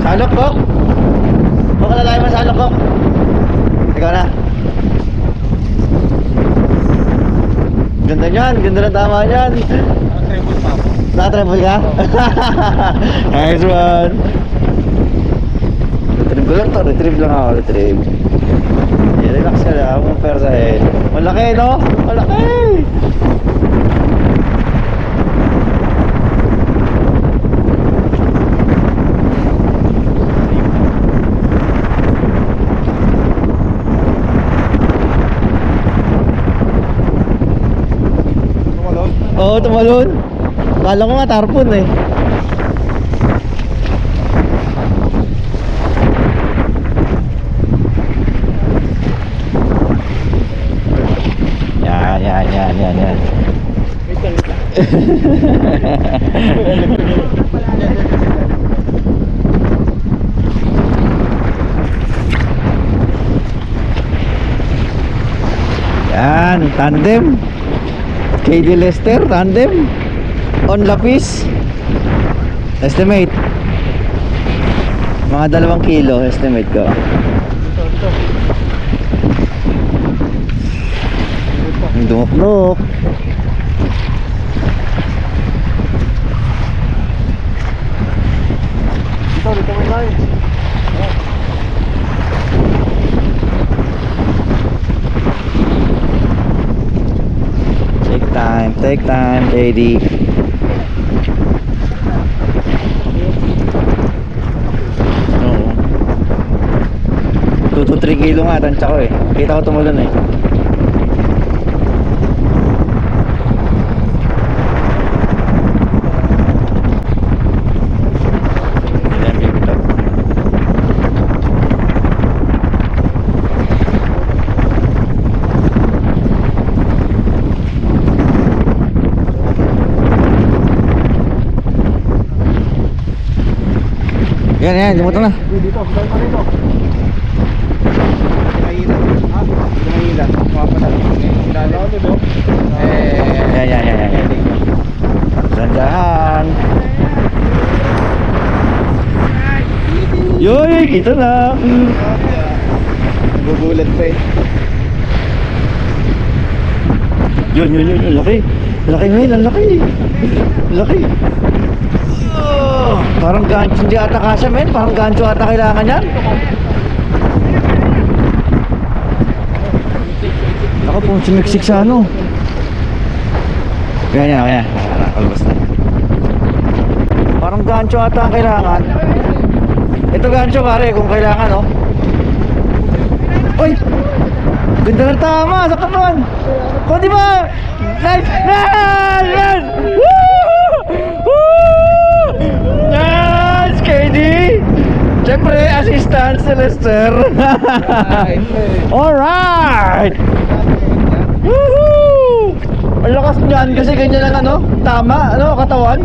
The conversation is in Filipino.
Salok, Kok. Kok, lalaki mo salok, Kok. Ikaw na. Ganda niyan, ganda ng tama niyan. Naka-treble pa ako. Naka-treble ka? Nice one. Retrieve ko lang to, retrieve lang ako, retrieve. Relax ka lang, huwag mong persahin. Malaki, no? Malaki! Tumalon? Oo, tumalon. Kala ko nga tarpon eh. Yan. Wait lang. Yan, tandem. KD Lester, tandem. On lapis. Estimate. Mga 2 kilo, estimate ko. Dito. Ang dumok-duk. Dito may line. Take time, KD. Oo. 2 to 3 kilo nga, tansya ko eh. Kita ko tumulon eh. Yan, lumutang na. Dito, dahil pa dito. Pinahila. Ha? Pinahila. Mapapala. Ilalim. Dito. Yan. Dandahan. Yoy, kita na. Gugulat pa eh. Yun. Laki. Laki ngayon, ang laki. Laki. Parang gancho, hindi ata kasya men. Parang gancho ata kailangan yan. Ako pong sumiksik sa ano. Kaya. Alabas na. Parang gancho ata ang kailangan. Ito gancho pare kung kailangan oh. Uy! Ganda ng tama sa katawan. O diba? Nice! Nice, KD! Siyempre, assistant si Lester. Alright! Woohoo! Ang lakas niyan kasi ganyan lang ano, tama, ano, katawan.